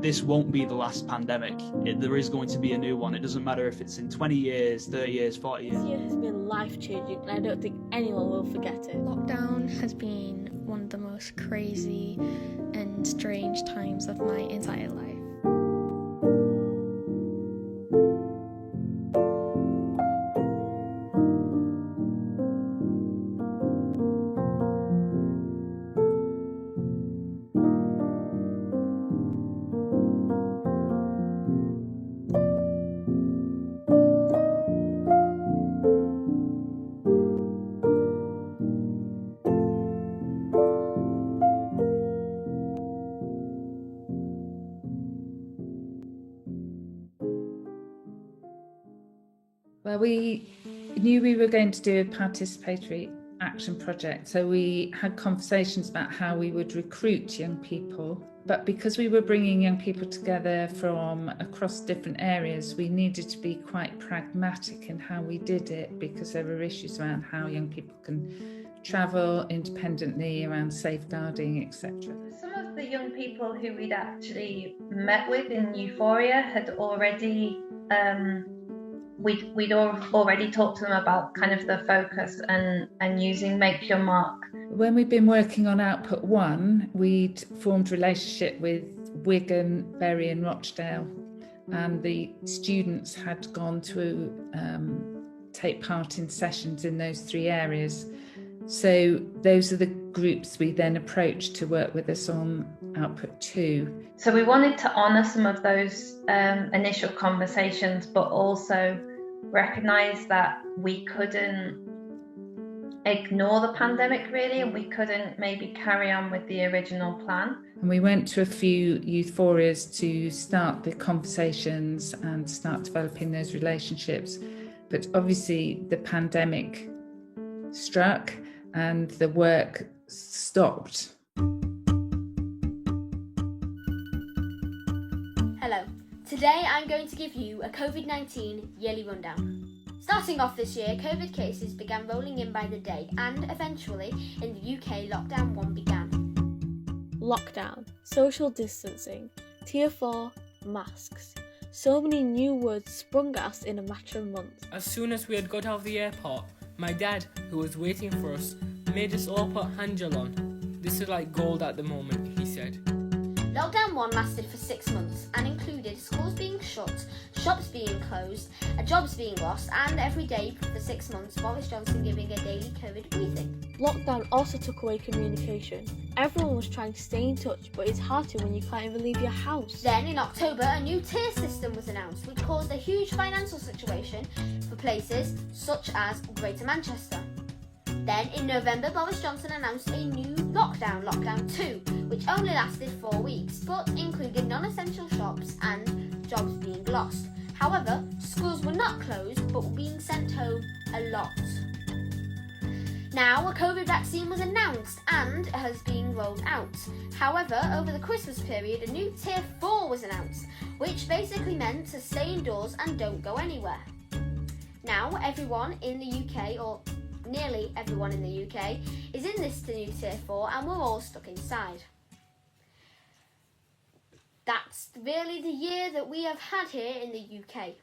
this won't be the last pandemic. There is going to be a new one. It doesn't matter if it's in 20 years, 30 years, 40 years. This year has been life-changing, and I don't think anyone will forget it. Lockdown has been one of the most crazy and strange times of my entire life. Well, we knew we were going to do a participatory action project, so we had conversations about how we would recruit young people. But because we were bringing young people together from across different areas, we needed to be quite pragmatic in how we did it, because there were issues around how young people can travel independently, around safeguarding, etc. Some of the young people who we'd actually met with in Euphoria had already we'd already talked to them about kind of the focus and using Make Your Mark. When we'd been working on Output 1, we'd formed a relationship with Wigan, Bury and Rochdale, and the students had gone to take part in sessions in those three areas. So those are the groups we then approached to work with us on Output 2. So we wanted to honour some of those initial conversations, but also recognise that we couldn't ignore the pandemic really, and we couldn't maybe carry on with the original plan. And we went to a few euphorias to start the conversations and start developing those relationships. But obviously the pandemic struck and the work stopped. Hello, today I'm going to give you a COVID-19 yearly rundown. Starting off this year, COVID cases began rolling in by the day, and eventually in the UK lockdown 1 began. Lockdown, social distancing, Tier 4, masks. So many new words sprung at us in a matter of months. As soon as we had got out of the airport, my dad, who was waiting for us, made us all put hand gel on. This is like gold at the moment, he said. Lockdown 1 lasted for 6 months and included schools being shut, shops being closed, jobs being lost, and every day for 6 months Boris Johnson giving a daily COVID briefing. Lockdown also took away communication. Everyone was trying to stay in touch, but it's hard to when you can't even leave your house. Then in October, a new tier system was announced, which caused a huge financial situation for places such as Greater Manchester. Then in November, Boris Johnson announced a new lockdown, Lockdown 2, which only lasted 4 weeks, but included non-essential shops and jobs being lost. However, schools were not closed, but were being sent home a lot. Now, a COVID vaccine was announced and has been rolled out. However, over the Christmas period, a new Tier 4 was announced, which basically meant to stay indoors and don't go anywhere. Now, everyone in the UK, or nearly everyone in the UK, is in this new Tier 4 and we're all stuck inside. That's really the year that we have had here in the UK.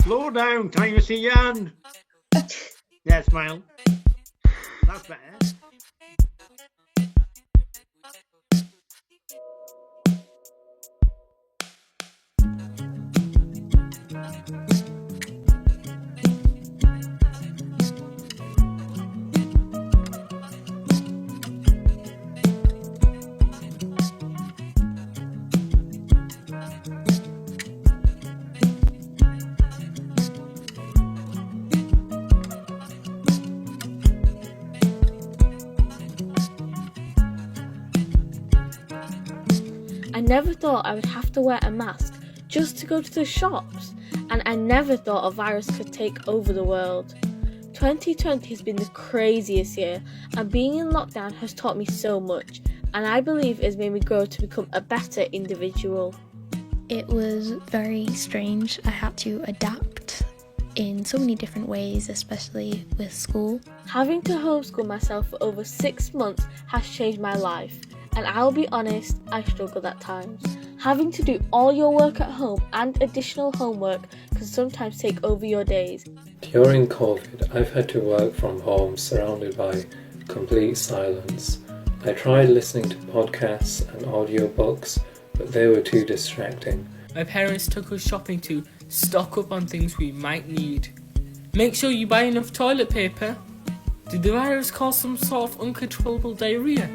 Slow down, can you see Jan? Yeah, smile. That's better. I never thought I would have to wear a mask just to go to the shops, and I never thought a virus could take over the world. 2020 has been the craziest year, and being in lockdown has taught me so much, and I believe it has made me grow to become a better individual. It was very strange. I had to adapt in so many different ways, especially with school. Having to homeschool myself for over 6 months has changed my life, and I'll be honest, I struggled at times. Having to do all your work at home and additional homework can sometimes take over your days. During COVID, I've had to work from home surrounded by complete silence. I tried listening to podcasts and audiobooks, but they were too distracting. My parents took us shopping to stock up on things we might need. Make sure you buy enough toilet paper. Did the virus cause some sort of uncontrollable diarrhea?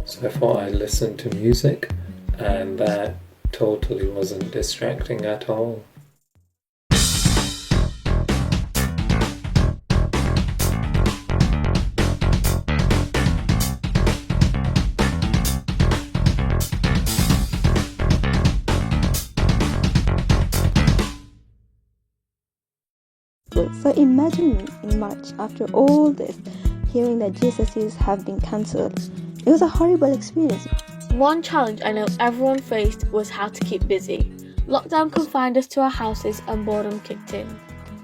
So I thought I'd listen to music, and that totally wasn't distracting at all. So imagine me in March after all this, hearing that GCSEs have been cancelled. It was a horrible experience. One challenge I know everyone faced was how to keep busy. Lockdown confined us to our houses and boredom kicked in.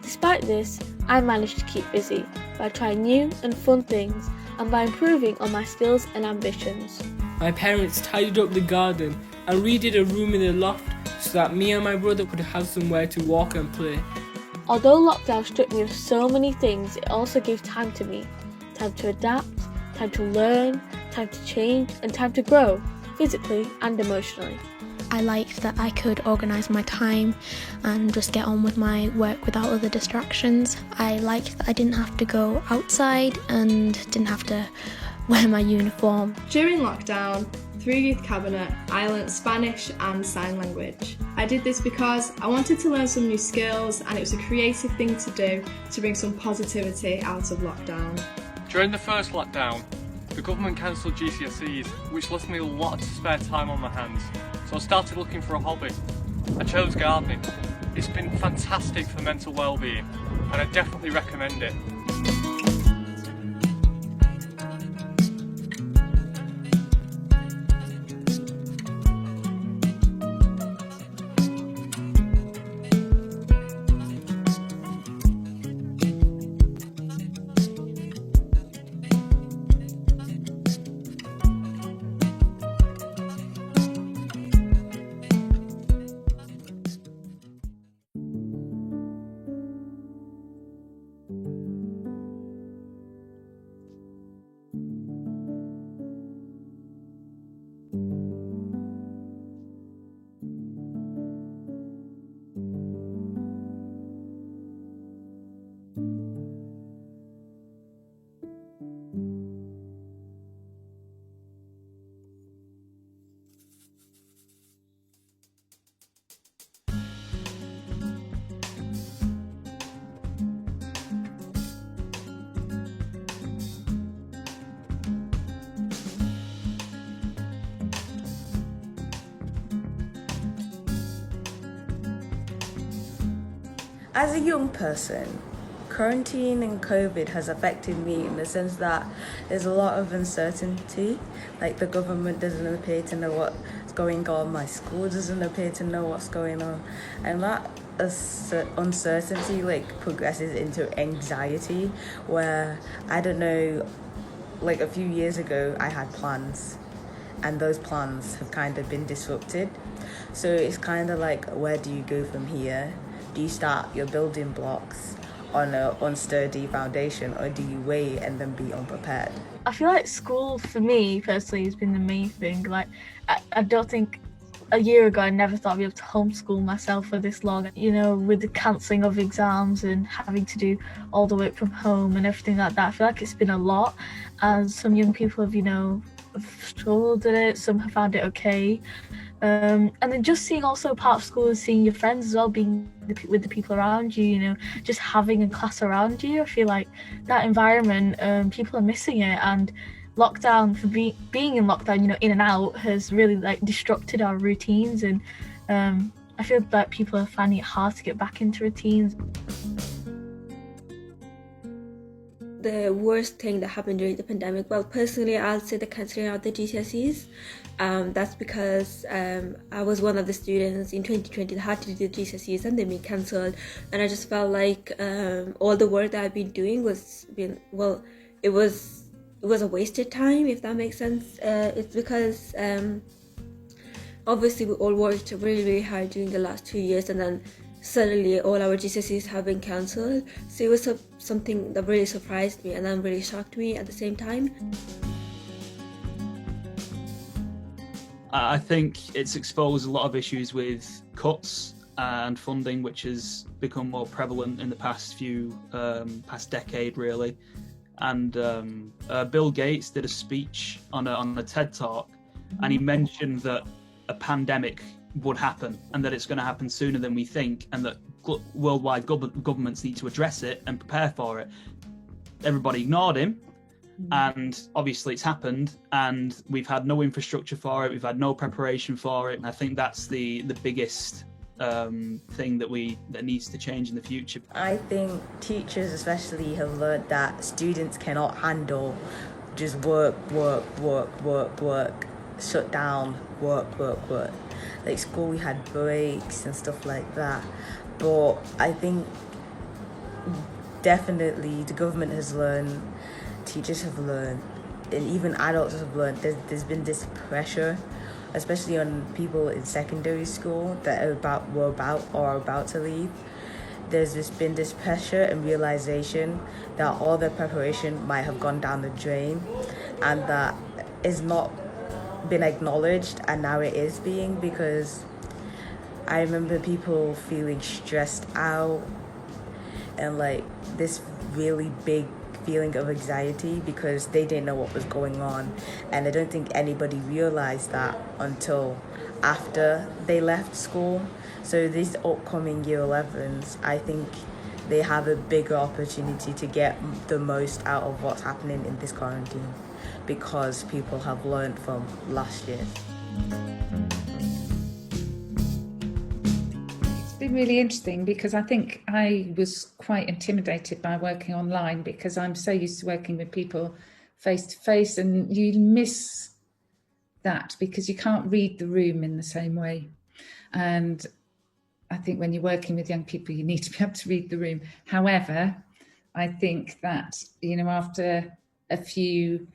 Despite this, I managed to keep busy by trying new and fun things and by improving on my skills and ambitions. My parents tidied up the garden and redid a room in the loft so that me and my brother could have somewhere to walk and play. Although lockdown stripped me of so many things, it also gave time to me. Time to adapt, time to learn, time to change, and time to grow, physically and emotionally. I liked that I could organise my time and just get on with my work without other distractions. I liked that I didn't have to go outside and didn't have to wear my uniform. During lockdown, through Youth Cabinet, I learnt Spanish and sign language. I did this because I wanted to learn some new skills, and it was a creative thing to do to bring some positivity out of lockdown. During the first lockdown, the government cancelled GCSEs, which left me a lot of spare time on my hands, so I started looking for a hobby. I chose gardening. It's been fantastic for mental well-being, and I definitely recommend it. As a young person, quarantine and COVID has affected me in the sense that there's a lot of uncertainty. Like, the government doesn't appear to know what's going on, my school doesn't appear to know what's going on, and that uncertainty progresses into anxiety, where I don't know, a few years ago I had plans, and those plans have kind of been disrupted. So it's kind of like, where do you go from here? Do you start your building blocks on an unsturdy foundation, or do you wait and then be unprepared? I feel like school, for me personally, has been the main thing. I don't think a year ago I never thought I'd be able to homeschool myself for this long. With the cancelling of exams and having to do all the work from home and everything like that, I feel like it's been a lot. And some young people have struggled with it, some have found it okay. And then just seeing also part of school is seeing your friends as well, being with the people around you, just having a class around you. I feel like that environment, people are missing it, and lockdown, for being in lockdown, in and out, has really disrupted our routines, and I feel like people are finding it hard to get back into routines. the worst thing that happened during the pandemic? Well, personally, I'll say the cancelling out the GCSEs. That's because I was one of the students in 2020 that had to do the GCSEs and they've been cancelled, and I just felt like all the work that I've been doing it was a wasted time, if that makes sense. It's because obviously we all worked really, really hard during the last 2 years, and then suddenly all our GCSEs have been cancelled. So it was something that really surprised me and then really shocked me at the same time. I think it's exposed a lot of issues with cuts and funding, which has become more prevalent in the past decade, really. And Bill Gates did a speech on a TED Talk, and he mentioned that a pandemic would happen and that it's going to happen sooner than we think, and that worldwide governments need to address it and prepare for it. Everybody ignored him. And obviously it's happened, and we've had no infrastructure for it, we've had no preparation for it, and I think that's the biggest thing that needs to change in the future. I think teachers especially have learned that students cannot handle just work, shut down, work. Like school, we had breaks and stuff like that, but I think definitely the government has learned, teachers have learned, and even adults have learned. There's been this pressure, especially on people in secondary school that are about to leave. There's been this pressure and realization that all their preparation might have gone down the drain, and that is not been acknowledged, and now it is being, because I remember people feeling stressed out and like this really big feeling of anxiety because they didn't know what was going on, and I don't think anybody realized that until after they left school. So these upcoming year 11s, I think they have a bigger opportunity to get the most out of what's happening in this quarantine, because people have learned from last year. It's been really interesting because I think I was quite intimidated by working online because I'm so used to working with people face to face, and you miss that because you can't read the room in the same way. And I think when you're working with young people, you need to be able to read the room. However, I think that, after a few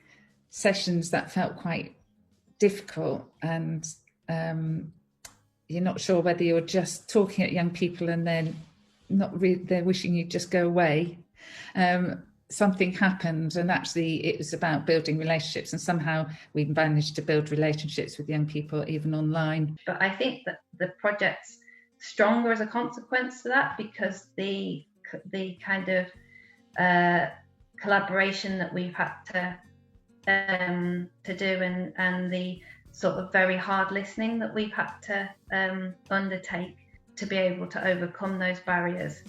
sessions that felt quite difficult, and you're not sure whether you're just talking at young people and then they're wishing you'd just go away. Something happened, and actually it was about building relationships, and somehow we managed to build relationships with young people even online. But I think that the project's stronger as a consequence to that, because the kind of collaboration that we've had to do, and the sort of very hard listening that we've had to undertake to be able to overcome those barriers